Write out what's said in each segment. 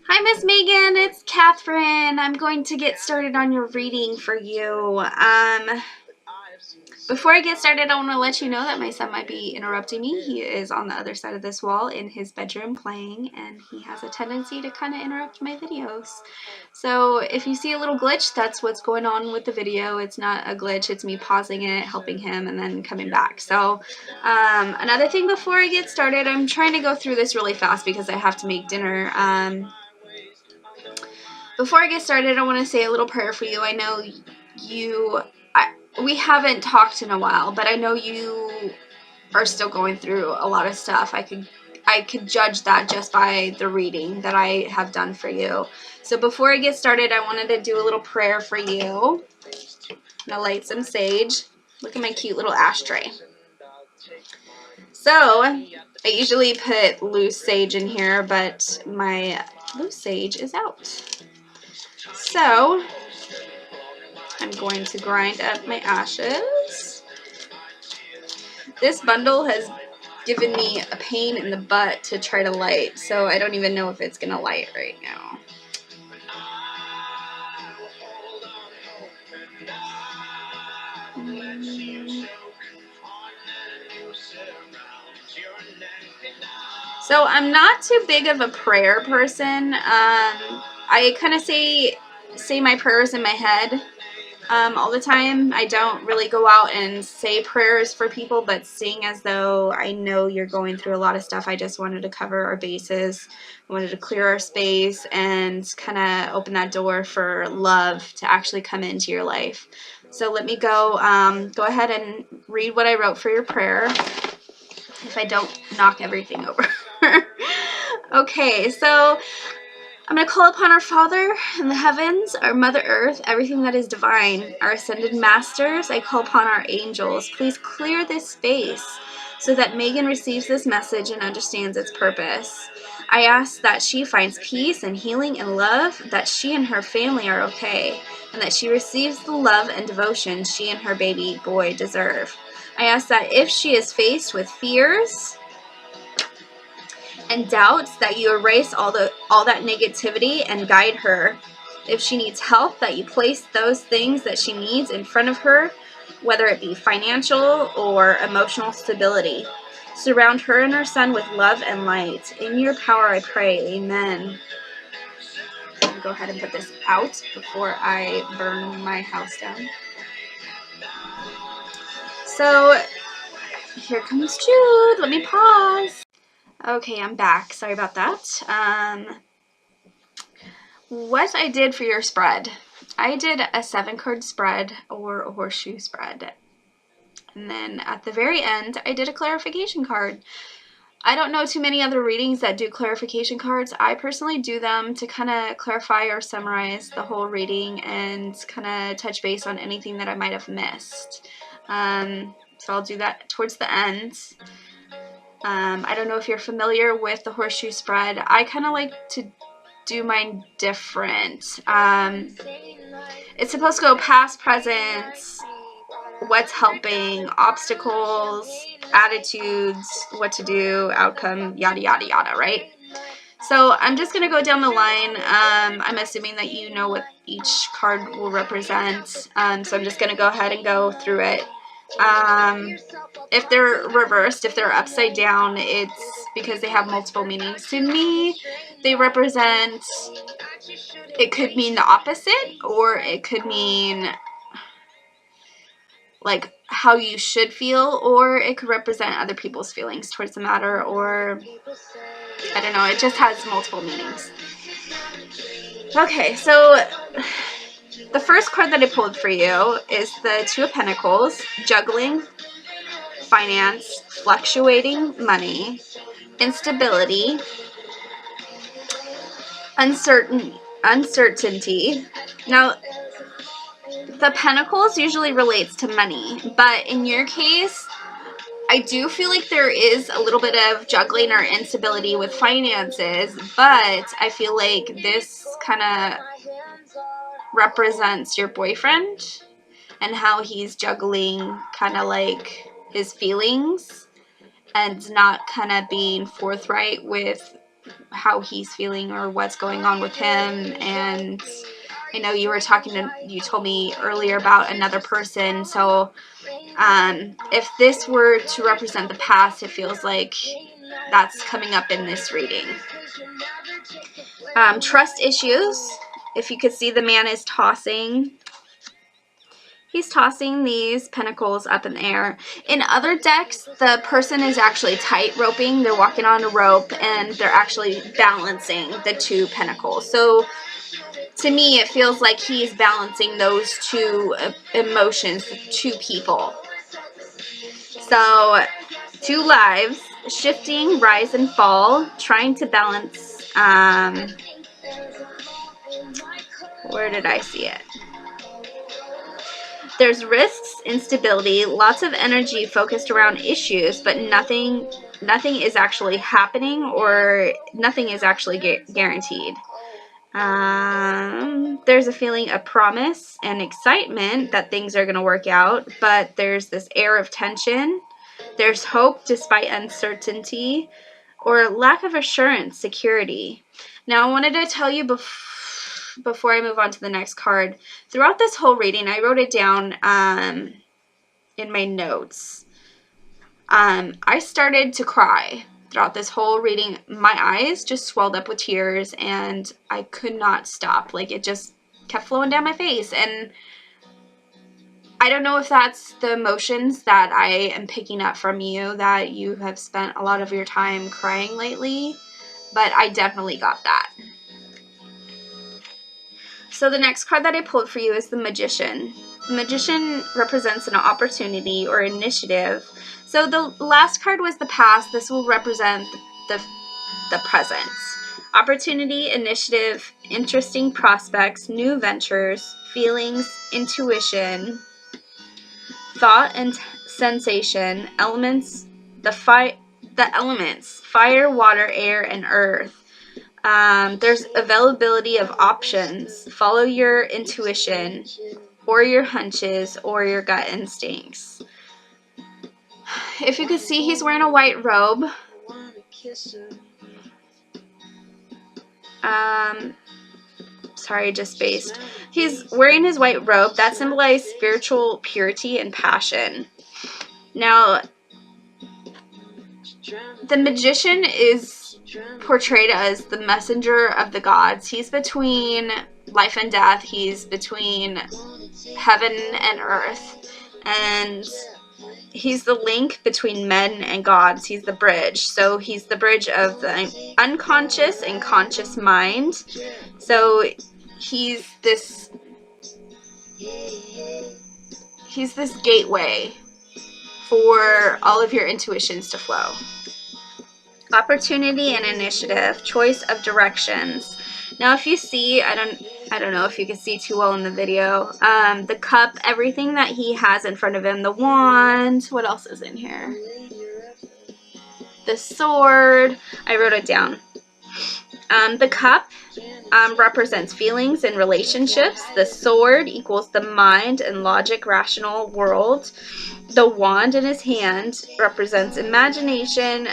Hi, Miss Megan. It's Catherine. I'm going to get started on your reading for you. Before I get started, I want to let you know that my son might be interrupting me. He is on the other side of this wall in his bedroom playing, and he has a tendency to kind of interrupt my videos. So if you see a little glitch, that's what's going on with the video. It's not a glitch. It's me pausing it, helping him, and then coming back. So another thing before I get started, I'm trying to go through this really fast because I have to make dinner. Before I get started, I want to say a little prayer for you. I know we haven't talked in a while, but I know you are still going through a lot of stuff. I could judge that just by the reading that I have done for you. So before I get started, I wanted to do a little prayer for you. I'm gonna light some sage. Look at my cute little ashtray. So I usually put loose sage in here, but my loose sage is out. So I'm going to grind up my ashes. This bundle has given me a pain in the butt to try to light, so I don't even know if it's gonna light right now. So I'm not too big of a prayer person. I kind of say my prayers in my head all the time. I don't really go out and say prayers for people, but seeing as though I know you're going through a lot of stuff, I just wanted to cover our bases. I wanted to clear our space and kind of open that door for love to actually come into your life. So let me go ahead and read what I wrote for your prayer, if I don't knock everything over. Okay, so I'm going to call upon our Father in the heavens, our Mother Earth, everything that is divine, our ascended masters. I call upon our angels. Please clear this space so that Megan receives this message and understands its purpose. I ask that she finds peace and healing and love, that she and her family are okay, and that she receives the love and devotion she and her baby boy deserve. I ask that if she is faced with fears and doubts, that you erase all that negativity and guide her. If she needs help, that you place those things that she needs in front of her, whether it be financial or emotional stability. Surround her and her son with love and light. In your power I pray, amen. I'm going to go ahead and put this out before I burn my house down. So here comes Jude. Let me pause. Okay, I'm back. Sorry about that. What I did for your spread, I did a 7-card spread or a horseshoe spread. And then at the very end, I did a clarification card. I don't know too many other readings that do clarification cards. I personally do them to kind of clarify or summarize the whole reading and kind of touch base on anything that I might have missed. So I'll do that towards the end. I don't know if you're familiar with the horseshoe spread. I kind of like to do mine different. It's supposed to go past, present, what's helping, obstacles, attitudes, what to do, outcome, yada, yada, yada, right? So I'm just going to go down the line. I'm assuming that you know what each card will represent. So I'm just going to go ahead and go through it. If they're reversed, if they're upside down, it's because they have multiple meanings. To me, they represent, it could mean the opposite, or it could mean like how you should feel, or it could represent other people's feelings towards the matter, or I don't know, it just has multiple meanings. Okay, so the first card that I pulled for you is the Two of Pentacles, juggling, finance, fluctuating money, instability, uncertainty. Now, the Pentacles usually relates to money, but in your case, I do feel like there is a little bit of juggling or instability with finances, but I feel like this kind of represents your boyfriend and how he's juggling kind of like his feelings and not kind of being forthright with how he's feeling or what's going on with him. And I know you told me earlier about another person. So if this were to represent the past, it feels like that's coming up in this reading. Trust issues. If you could see, the man is tossing. He's tossing these pentacles up in the air. In other decks, the person is actually tight roping. They're walking on a rope and they're actually balancing the two pentacles. So to me, it feels like he's balancing those two emotions, two people. So 2 lives, shifting, rise and fall, trying to balance. Where did I see it? There's risks, instability, lots of energy focused around issues, but nothing is actually happening, or nothing is actually guaranteed. There's a feeling of promise and excitement that things are going to work out, but there's this air of tension. There's hope despite uncertainty, or lack of assurance, security. Now, I wanted to tell you before I move on to the next card, throughout this whole reading, I wrote it down in my notes. I started to cry throughout this whole reading. My eyes just swelled up with tears, and I could not stop. Like, it just kept flowing down my face. And I don't know if that's the emotions that I am picking up from you, that you have spent a lot of your time crying lately, but I definitely got that. So the next card that I pulled for you is the Magician. The Magician represents an opportunity or initiative. So the last card was the past. This will represent the present. Opportunity, initiative, interesting prospects, new ventures, feelings, intuition, thought and sensation, elements, the elements, fire, water, air, and earth. There's availability of options. Follow your intuition or your hunches or your gut instincts. If you could see, he's wearing a white robe. Sorry, I just spaced. He's wearing his white robe. That symbolizes spiritual purity and passion. Now, the Magician is portrayed as the messenger of the gods. He's between life and death. He's between heaven and earth. And he's the link between men and gods. He's the bridge. So he's the bridge of the unconscious and conscious mind. So he's this gateway for all of your intuitions to flow. Opportunity and initiative, choice of directions. Now, if you see, I don't know if you can see too well in the video, the cup, everything that he has in front of him, the wand, what else is in here? The sword, I wrote it down. The cup represents feelings and relationships. The sword equals the mind and logic, rational world. The wand in his hand represents imagination,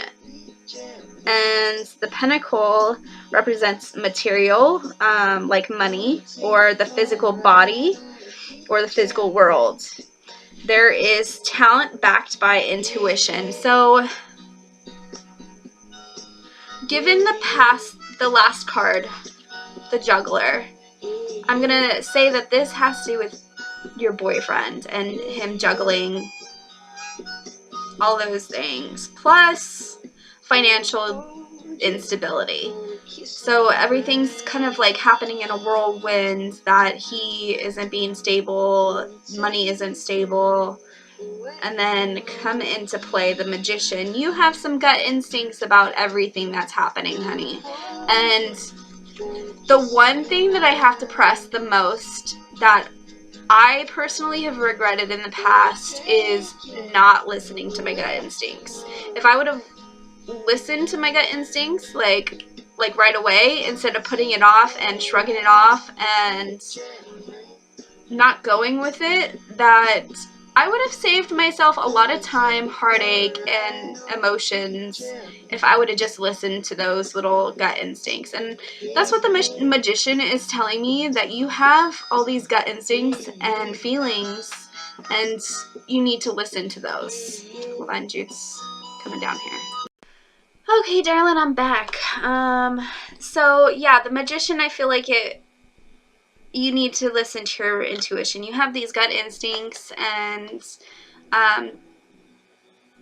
and the pentacle represents material, like money, or the physical body, or the physical world. There is talent backed by intuition. So, given the last card, the Juggler, I'm going to say that this has to do with your boyfriend and him juggling all those things, plus financial instability. So everything's kind of like happening in a whirlwind, that he isn't being stable, money isn't stable. And then come into play the Magician. You have some gut instincts about everything that's happening, honey. And the one thing that I have to press the most, that I personally have regretted in the past, is not listening to my gut instincts. If I would have listened to my gut instincts like right away, instead of putting it off and shrugging it off and not going with it, that I would have saved myself a lot of time, heartache, and emotions if I would have just listened to those little gut instincts. And that's what the magician is telling me, that you have all these gut instincts and feelings, and you need to listen to those. Hold on, Jude's coming down here. Okay, darling, I'm back. So yeah, the magician, I feel like you need to listen to your intuition. You have these gut instincts, and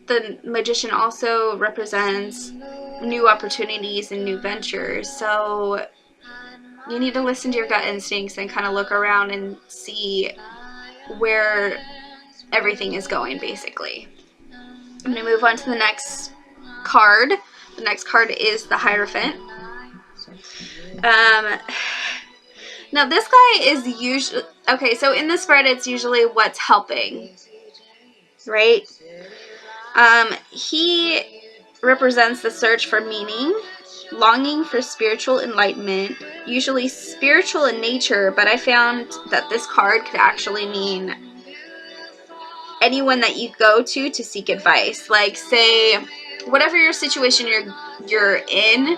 the magician also represents new opportunities and new ventures. So you need to listen to your gut instincts and kind of look around and see where everything is going, basically. I'm going to move on to the next card. The next card is the Hierophant. Now this guy is usually, okay, so in the spread it's usually what's helping, right? He represents the search for meaning, longing for spiritual enlightenment, usually spiritual in nature, but I found that this card could actually mean anyone that you go to seek advice. Like, say, whatever your situation you're in,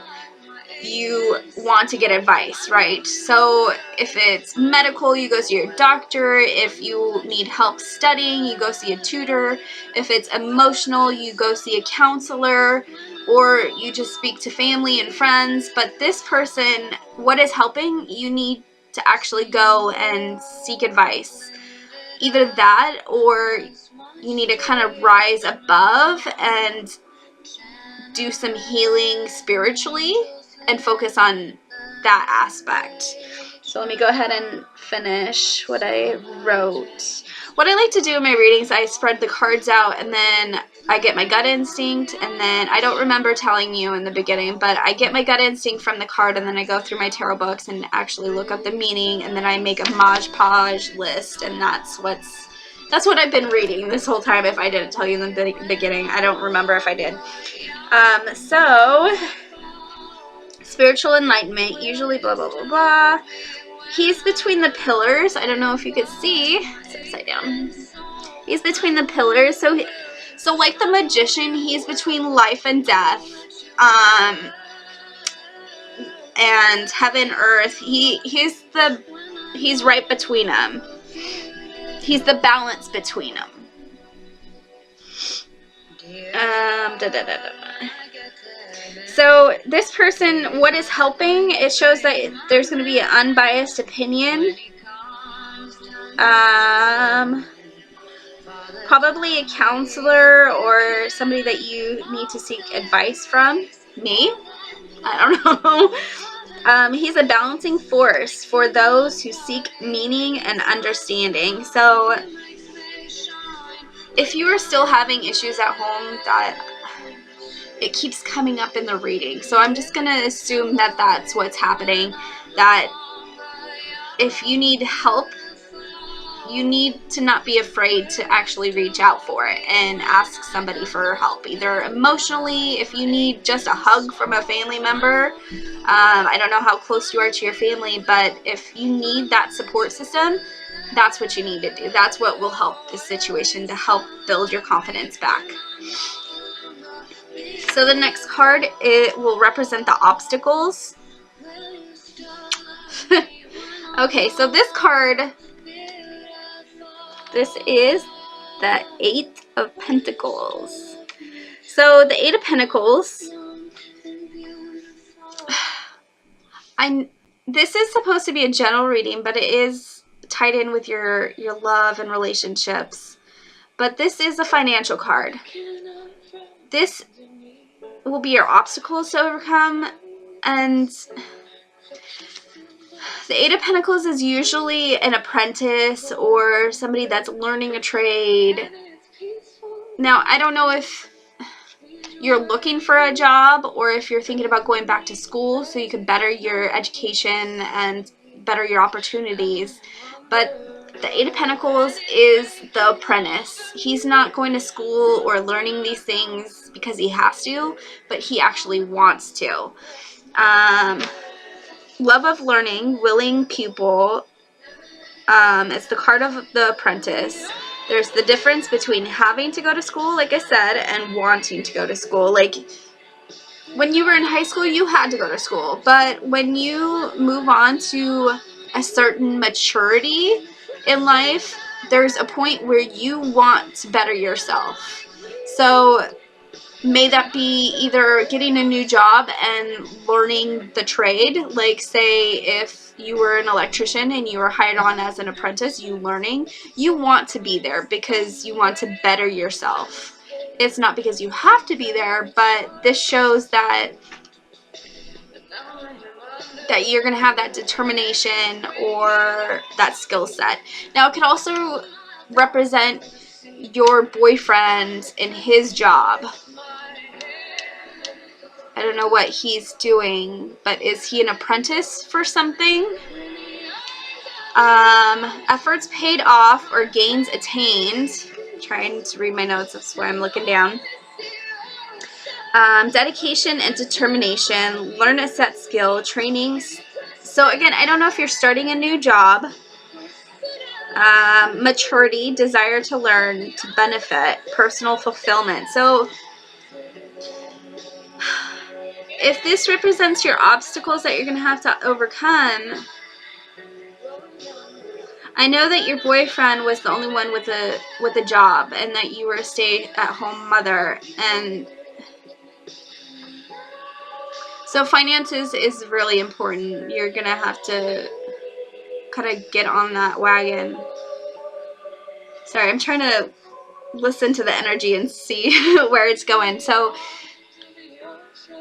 you want to get advice, right? So if it's medical, you go see your doctor. If you need help studying, you go see a tutor. If it's emotional, you go see a counselor, or you just speak to family and friends. But this person, what is helping, you need to actually go and seek advice. Either that, or you need to kind of rise above and do some healing spiritually and focus on that aspect. So let me go ahead and finish what I wrote. What I like to do in my readings, I spread the cards out, and then I get my gut instinct, and then I don't remember telling you in the beginning, but I get my gut instinct from the card, and then I go through my tarot books and actually look up the meaning, and then I make a Mod Podge list, and that's what I've been reading this whole time. If I didn't tell you in the beginning, I don't remember if I did. So spiritual enlightenment, usually blah, blah, blah, blah. He's between the pillars. I don't know if you could see. It's upside down. He's between the pillars. So like the magician, he's between life and death. And heaven, earth. He's right between them. He's the balance between them. So this person, what is helping, it shows that there's going to be an unbiased opinion. Probably a counselor or somebody that you need to seek advice from. Me? I don't know. He's a balancing force for those who seek meaning and understanding. So if you are still having issues at home, that it keeps coming up in the reading. So I'm just going to assume that that's what's happening. That if you need help, you need to not be afraid to actually reach out for it and ask somebody for help. Either emotionally, if you need just a hug from a family member. I don't know how close you are to your family, but if you need that support system, that's what you need to do. That's what will help the situation to help build your confidence back. So the next card, it will represent the obstacles. Okay, so this card, this is the Eight of Pentacles. So the Eight of Pentacles, this is supposed to be a general reading, but it is tied in with your love and relationships. But this is a financial card. This will be your obstacles to overcome, and the Eight of Pentacles is usually an apprentice or somebody that's learning a trade. Now, I don't know if you're looking for a job or if you're thinking about going back to school so you can better your education and better your opportunities, but the Eight of Pentacles is the apprentice. He's not going to school or learning these things because he has to, but he actually wants to. Love of learning, willing pupil. It's the card of the apprentice. There's the difference between having to go to school, like I said, and wanting to go to school. Like, when you were in high school, you had to go to school. But when you move on to a certain maturity in life, there's a point where you want to better yourself. So may that be either getting a new job and learning the trade. Like, say if you were an electrician and you were hired on as an apprentice, you want to be there because you want to better yourself. It's not because you have to be there, but this shows that you're going to have that determination or that skill set. Now, it could also represent your boyfriend in his job. I don't know what he's doing, but is he an apprentice for something? Efforts paid off or gains attained. Trying to read my notes, that's why I'm looking down. Dedication and determination, learn a set skill, trainings. So again, I don't know if you're starting a new job. Maturity, desire to learn, to benefit, personal fulfillment. So if this represents your obstacles that you're going to have to overcome, I know that your boyfriend was the only one with a job and that you were a stay-at-home mother, and so finances is really important. You're going to have to kind of get on that wagon. Sorry, I'm trying to listen to the energy and see where it's going. So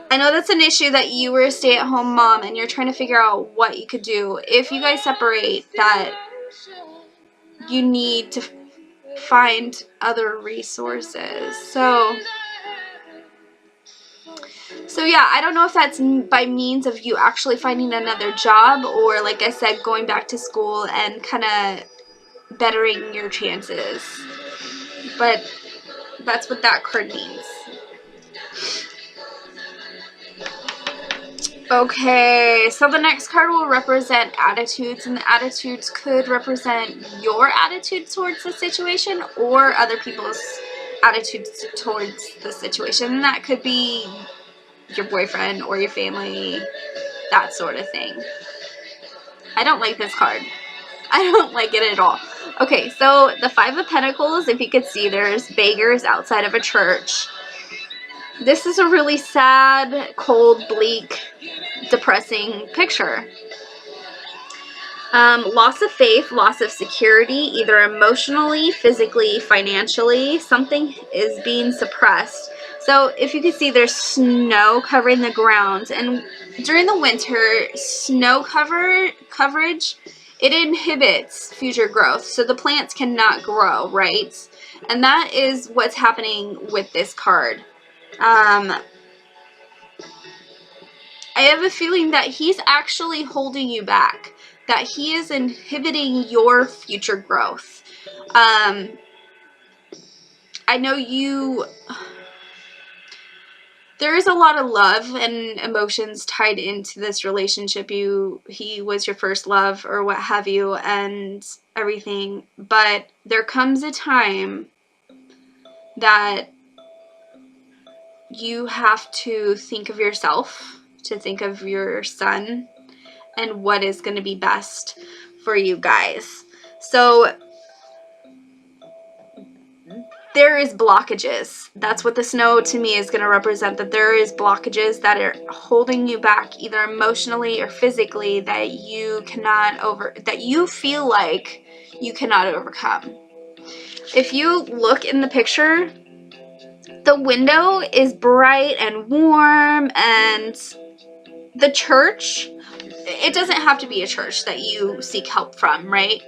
I know that's an issue, that you were a stay-at-home mom and you're trying to figure out what you could do. If you guys separate, that you need to find other resources. So yeah, I don't know if that's by means of you actually finding another job, or like I said, going back to school and kind of bettering your chances. But that's what that card means. Okay, so the next card will represent attitudes, and the attitudes could represent your attitude towards the situation or other people's attitudes towards the situation. And that could be your boyfriend or your family, that sort of thing. I don't like this card. I don't like it at all. Okay, so the Five of Pentacles, if you could see, there's beggars outside of a church. This is a really sad, cold, bleak, depressing picture. Loss of faith, loss of security, either emotionally, physically, financially. Something is being suppressed. So if you can see, there's snow covering the ground, and during the winter, snow coverage, it inhibits future growth, so the plants cannot grow, right? And that is what's happening with this card. I have a feeling that he's actually holding you back, that he is inhibiting your future growth. I know there is a lot of love and emotions tied into this relationship. He was your first love or what have you and everything, but there comes a time that you have to think of yourself, to think of your son, and what is going to be best for you guys. So there is blockages. That's what the snow to me is going to represent, that there is blockages that are holding you back, either emotionally or physically, that you feel like you cannot overcome. If you look in the picture, the window is bright and warm, and the church, it doesn't have to be a church that you seek help from, right?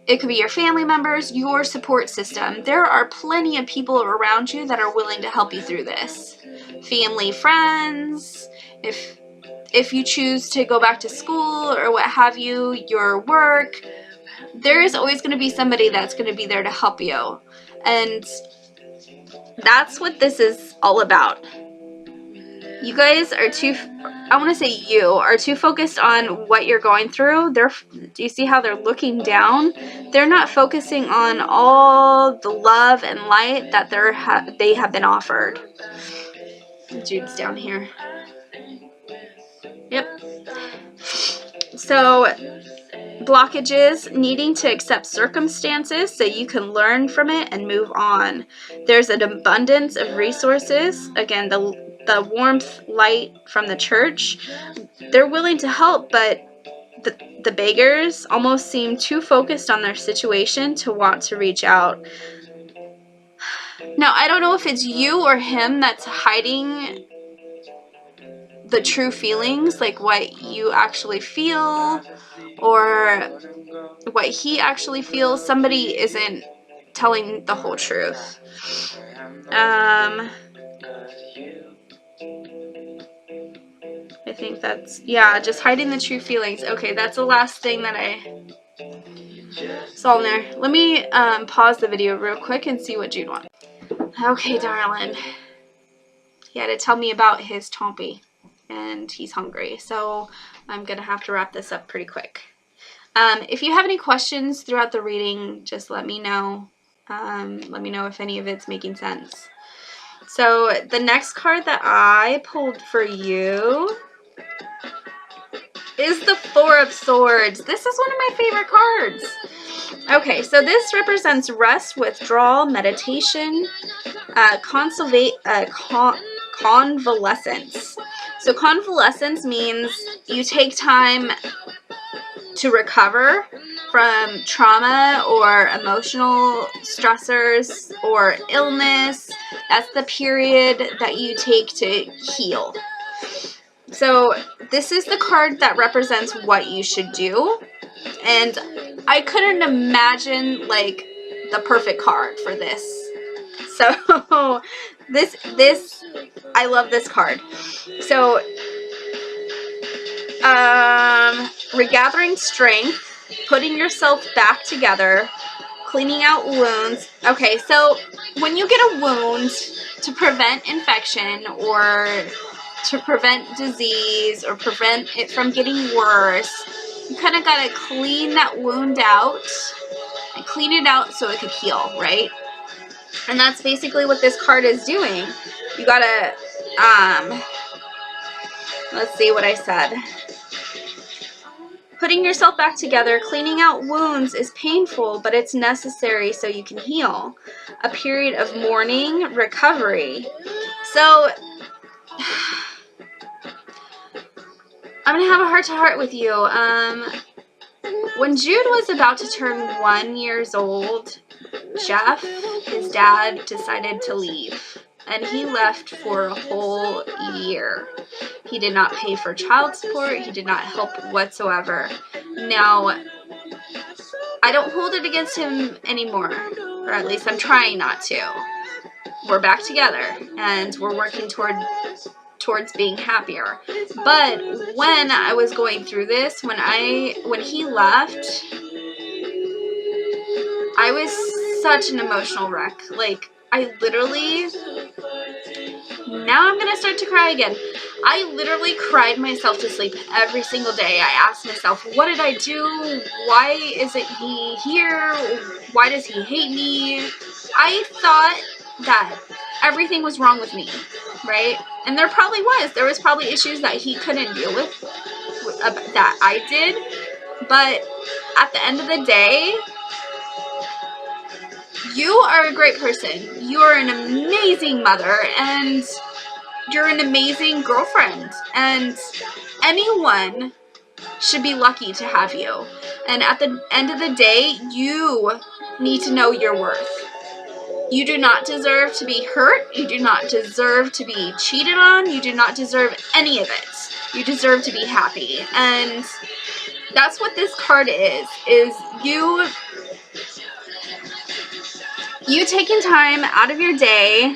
It could be your family members, your support system. There are plenty of people around you that are willing to help you through this. Family, friends, if you choose to go back to school or what have you, your work, there is always going to be somebody that's going to be there to help you. And that's what this is all about. You guys are too, I want to say you are too focused on what you're going through. Do you see how they're looking down? They're not focusing on all the love and light that they have been offered. Jude's down here. Yep. So blockages, needing to accept circumstances so you can learn from it and move on. There's an abundance of resources. Again, the warmth, light from the church. They're willing to help, but the beggars almost seem too focused on their situation to want to reach out. Now, I don't know if it's you or him that's hiding the true feelings, like what you actually feel or what he actually feels. Somebody isn't telling the whole truth. I think that's, yeah, just hiding the true feelings. Okay, that's the last thing that I saw in there. Let me pause the video real quick and see what Jude wants. Okay, darling. He had to tell me about his Tompi, and he's hungry, so I'm going to have to wrap this up pretty quick. If you have any questions throughout the reading, just let me know. Let me know if any of it's making sense. So the next card that I pulled for you is the Four of Swords. This is one of my favorite cards. Okay, so this represents rest, withdrawal, meditation, convalescence. So convalescence means you take time to recover from trauma or emotional stressors or illness. That's the period that you take to heal. So this is the card that represents what you should do. And I couldn't imagine like the perfect card for this. So this I love this card. So regathering strength, putting yourself back together, cleaning out wounds. Okay, so when you get a wound, to prevent infection or to prevent disease or prevent it from getting worse, you kind of got to clean that wound out and clean it out so it could heal, right? And that's basically what this card is doing. You got to, let's see what I said. Putting yourself back together, cleaning out wounds is painful, but it's necessary so you can heal. A period of mourning, recovery. So I'm going to have a heart-to-heart with you. When Jude was about to turn 1 year old, Jeff, his dad, decided to leave. And he left for a whole year. He did not pay for child support. He did not help whatsoever. Now, I don't hold it against him anymore. Or at least I'm trying not to. We're back together. And we're working towards being happier. But when I was going through this, when he left, I was such an emotional wreck. Like, I literally, now I'm gonna start to cry again. I literally cried myself to sleep every single day. I asked myself, what did I do? Why isn't he here? Why does he hate me? I thought that everything was wrong with me, right? And there probably was. There was probably issues that he couldn't deal with that I did. But at the end of the day, you are a great person. You are an amazing mother, and you're an amazing girlfriend. And anyone should be lucky to have you. And at the end of the day, you need to know your worth. You do not deserve to be hurt. You do not deserve to be cheated on. You do not deserve any of it. You deserve to be happy. And that's what this card is you taking time out of your day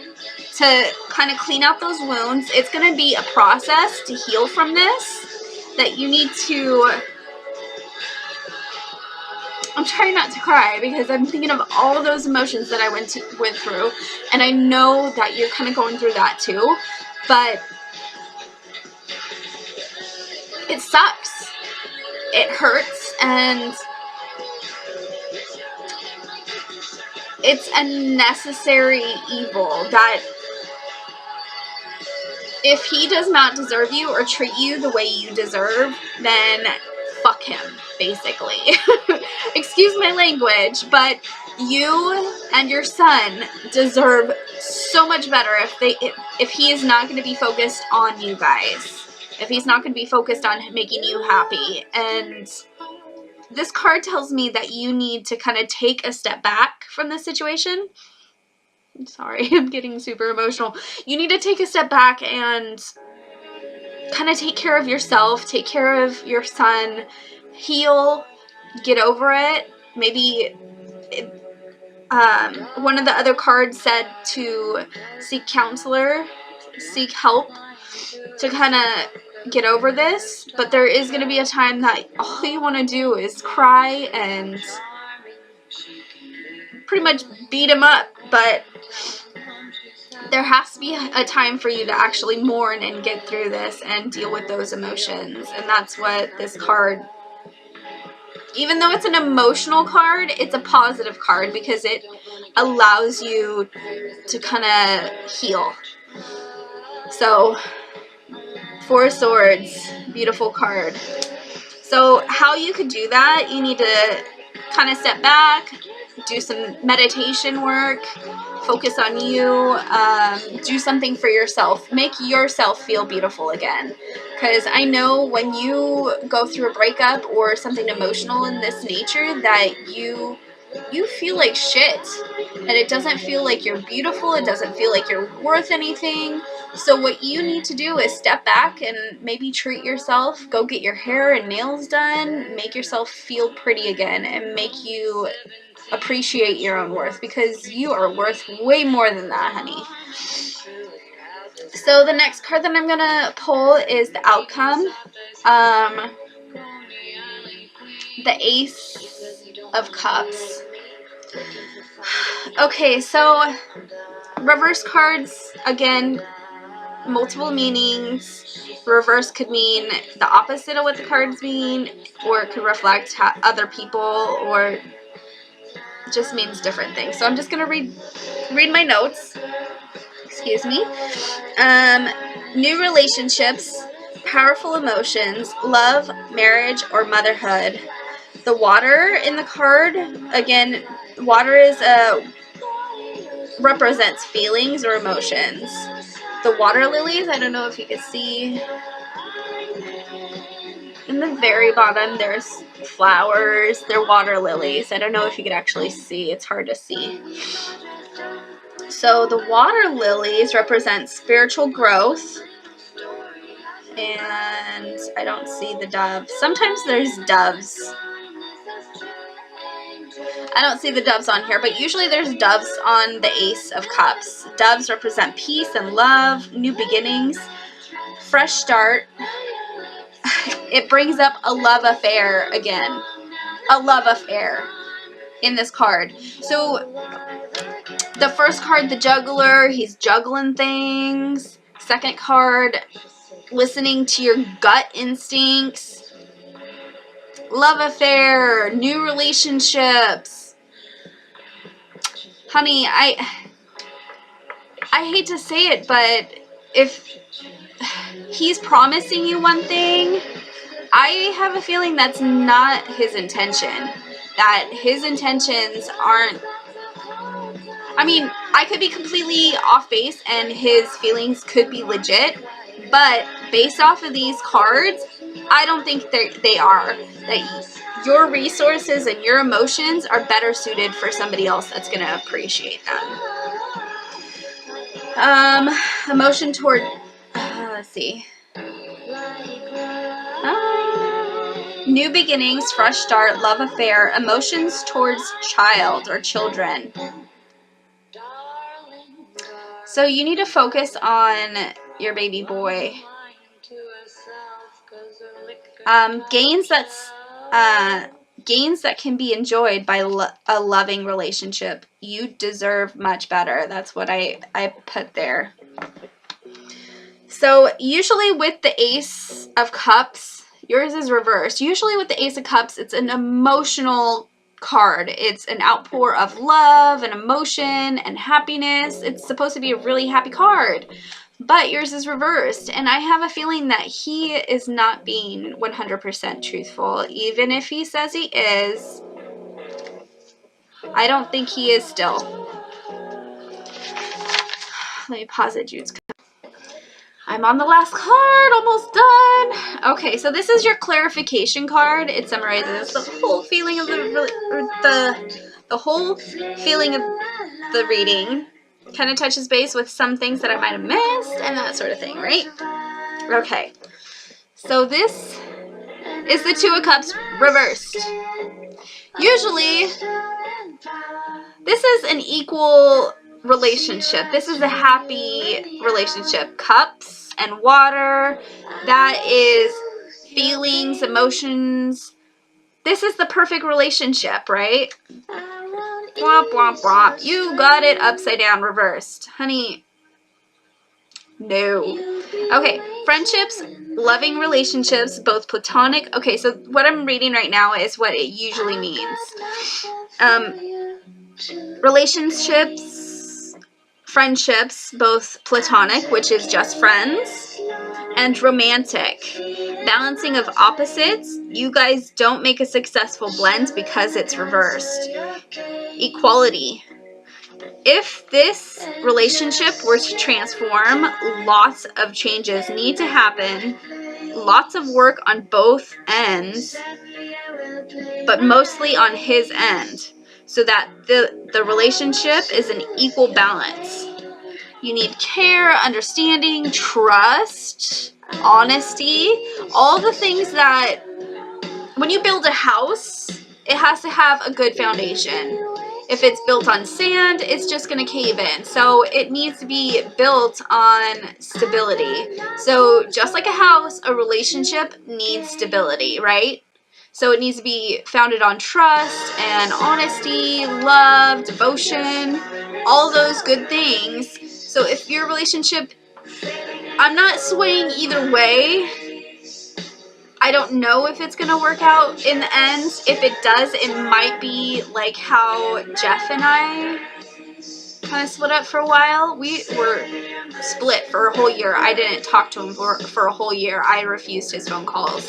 to kind of clean out those wounds. It's going to be a process to heal from this that you need to... I'm trying not to cry because I'm thinking of all those emotions that I went through, and I know that you're kind of going through that too. But it sucks. It hurts, and it's a necessary evil that if he does not deserve you or treat you the way you deserve, then fuck him, basically. Excuse my language, but you and your son deserve so much better if he is not going to be focused on you guys. If he's not going to be focused on making you happy. And this card tells me that you need to kind of take a step back from this situation. I'm sorry, I'm getting super emotional. You need to take a step back and kind of take care of yourself, take care of your son, heal, get over it. Maybe one of the other cards said to seek counselor, seek help to kind of get over this, but there is going to be a time that all you want to do is cry and pretty much beat him up, but there has to be a time for you to actually mourn and get through this and deal with those emotions. And that's what this card, even though it's an emotional card, it's a positive card because it allows you to kind of heal. So, Four of Swords, beautiful card. So how you could do that, you need to kind of step back, do some meditation work, focus on you, do something for yourself. Make yourself feel beautiful again. Because I know when you go through a breakup or something emotional in this nature that you feel like shit. And it doesn't feel like you're beautiful. It doesn't feel like you're worth anything. So what you need to do is step back and maybe treat yourself. Go get your hair and nails done. Make yourself feel pretty again and make you appreciate your own worth, because you are worth way more than that, honey. So the next card that I'm going to pull is the outcome. The Ace of Cups. Okay, so reverse cards, again, multiple meanings. Reverse could mean the opposite of what the cards mean, or it could reflect other people, or just means different things. So I'm just going to read my notes. Excuse me. New relationships, powerful emotions, love, marriage, or motherhood. The water in the card, again, water is represents feelings or emotions. The water lilies, I don't know if you can see. In the very bottom, there's flowers. They're water lilies. I don't know if you could actually see. It's hard to see. So the water lilies represent spiritual growth. And I don't see the doves. Sometimes there's doves. I don't see the doves on here, but usually there's doves on the Ace of Cups. Doves represent peace and love, new beginnings, fresh start. It brings up a love affair again. A love affair in this card. So the first card, the juggler, he's juggling things. Second card, listening to your gut instincts. Love affair, new relationships. Honey, I hate to say it, but if he's promising you one thing, I have a feeling that's not his intention. That his intentions aren't... I mean, I could be completely off base and his feelings could be legit, but based off of these cards, I don't think they are. That your resources and your emotions are better suited for somebody else that's going to appreciate them. Emotion toward... let's see. New beginnings, fresh start, love affair, emotions towards child or children. So you need to focus on your baby boy. Gains that can be enjoyed by a loving relationship. You deserve much better. That's what I put there. So usually with the Ace of Cups, Yours is reversed. Usually with the Ace of Cups, it's an emotional card. It's an outpour of love and emotion and happiness. It's supposed to be a really happy card. But yours is reversed, and I have a feeling that he is not being 100% truthful. Even if he says he is, I don't think he is still. Let me pause it, Jude's. I'm on the last card, almost done. Okay, so this is your clarification card. It summarizes the whole feeling of the whole feeling of the reading. Kind of touches base with some things that I might have missed and that sort of thing, right? Okay, so this is the Two of Cups reversed. Usually, this is an equal relationship. This is a happy relationship. Cups and water, that is feelings, emotions. This is the perfect relationship, right? Womp, womp, womp. You got it upside down reversed. Honey, no. Okay, friendships, loving relationships, both platonic. Okay, so what I'm reading right now is what it usually means. Relationships, friendships, both platonic, which is just friends, and romantic. Balancing of opposites. You guys don't make a successful blend because it's reversed. Equality. If this relationship were to transform, lots of changes need to happen. Lots of work on both ends, but mostly on his end, so that the relationship is an equal balance. You need care, understanding, trust, honesty, all the things that when you build a house, it has to have a good foundation. If it's built on sand, it's just going to cave in. So it needs to be built on stability. So just like a house, a relationship needs stability, right? So it needs to be founded on trust and honesty, love, devotion, all those good things. So if your relationship, I'm not swaying either way. I don't know if it's going to work out in the end. If it does, it might be like how Jeff and I kind of split up for a while. We were split for a whole year. I didn't talk to him for a whole year. I refused his phone calls.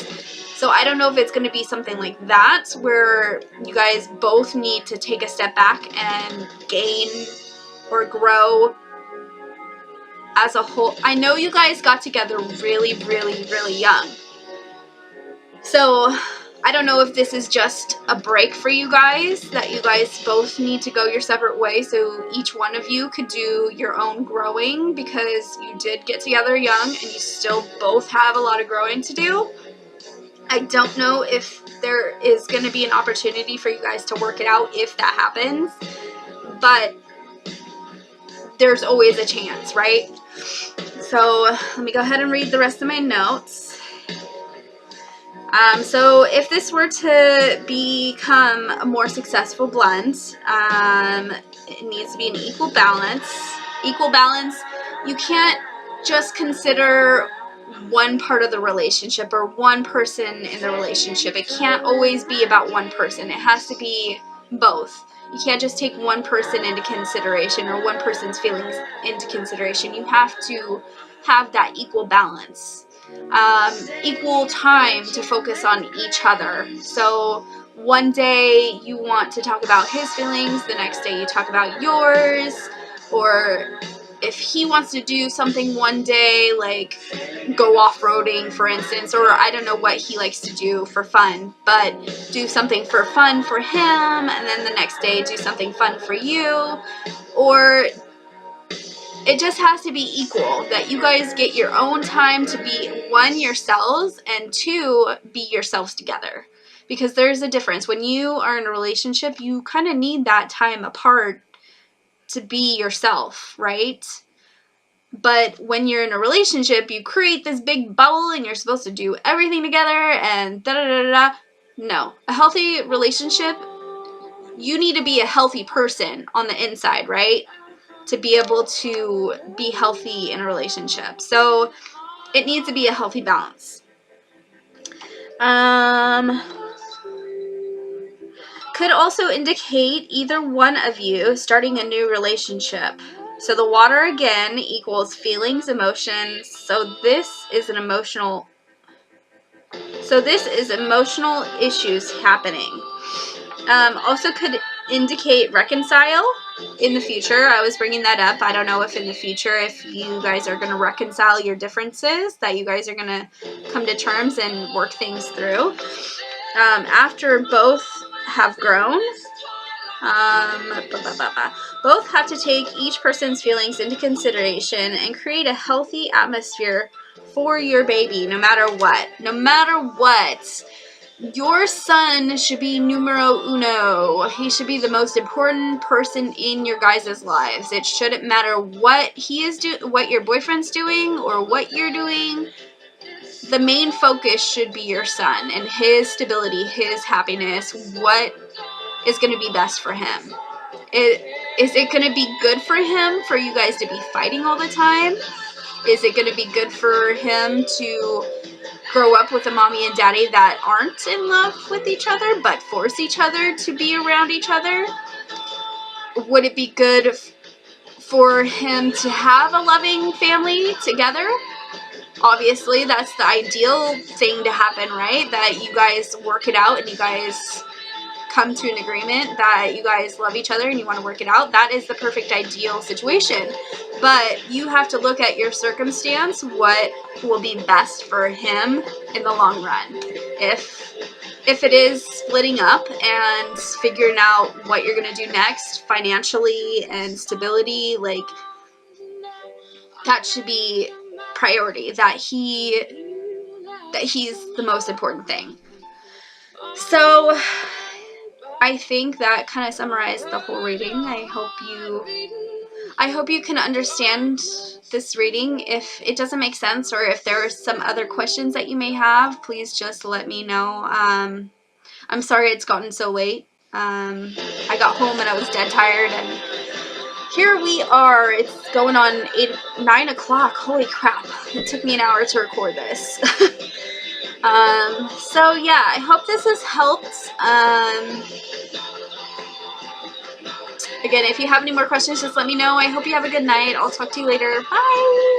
So I don't know if it's going to be something like that where you guys both need to take a step back and gain or grow as a whole. I know you guys got together really, really, really young. So I don't know if this is just a break for you guys, that you guys both need to go your separate ways so each one of you could do your own growing, because you did get together young and you still both have a lot of growing to do. I don't know if there is going to be an opportunity for you guys to work it out if that happens, but there's always a chance, right? So let me go ahead and read the rest of my notes. So if this were to become a more successful blend, it needs to be an equal balance. Equal balance, you can't just consider one part of the relationship or one person in the relationship. It can't always be about one person. It has to be both. You can't just take one person into consideration or one person's feelings into consideration. You have to have that equal balance. Equal time to focus on each other. So one day you want to talk about his feelings, the next day you talk about yours, or if he wants to do something one day, like go off-roading, for instance, or I don't know what he likes to do for fun, but do something for fun for him, and then the next day do something fun for you, or it just has to be equal, that you guys get your own time to be, one, yourselves, and two, be yourselves together. Because there's a difference. When you are in a relationship, you kind of need that time apart to be yourself, right? But when you're in a relationship, you create this big bubble and you're supposed to do everything together and da-da-da-da-da. No. A healthy relationship, you need to be a healthy person on the inside, right? To be able to be healthy in a relationship. So it needs to be a healthy balance. Could also indicate either one of you starting a new relationship. So the water again equals feelings, emotions. So this is emotional issues happening. Also could indicate reconcile in the future. I was bringing that up. I don't know if in the future, if you guys are going to reconcile your differences, that you guys are going to come to terms and work things through. After both have grown, both have to take each person's feelings into consideration and create a healthy atmosphere for your baby, no matter what. No matter what. Your son should be numero uno. He should be the most important person in your guys' lives. It shouldn't matter what he is what your boyfriend's doing or what you're doing. The main focus should be your son and his stability, his happiness, what is going to be best for him. Is it going to be good for him for you guys to be fighting all the time? Is it going to be good for him to grow up with a mommy and daddy that aren't in love with each other but force each other to be around each other? Would it be good for him to have a loving family together? Obviously, that's the ideal thing to happen, right? That you guys work it out and you guys come to an agreement that you guys love each other and you want to work it out. That is the perfect ideal situation. But you have to look at your circumstance, what will be best for him in the long run. If it is splitting up and figuring out what you're going to do next financially and stability, like, that should be priority, that he's the most important thing. So I think that kind of summarized the whole reading. I hope you can understand this reading. If it doesn't make sense or if there are some other questions that you may have, please just let me know. I'm sorry it's gotten so late. I got home and I was dead tired, and here we are. It's going on 9 o'clock. Holy crap. It took me an hour to record this. So yeah, I hope this has helped. Again, if you have any more questions, just let me know. I hope you have a good night. I'll talk to you later. Bye!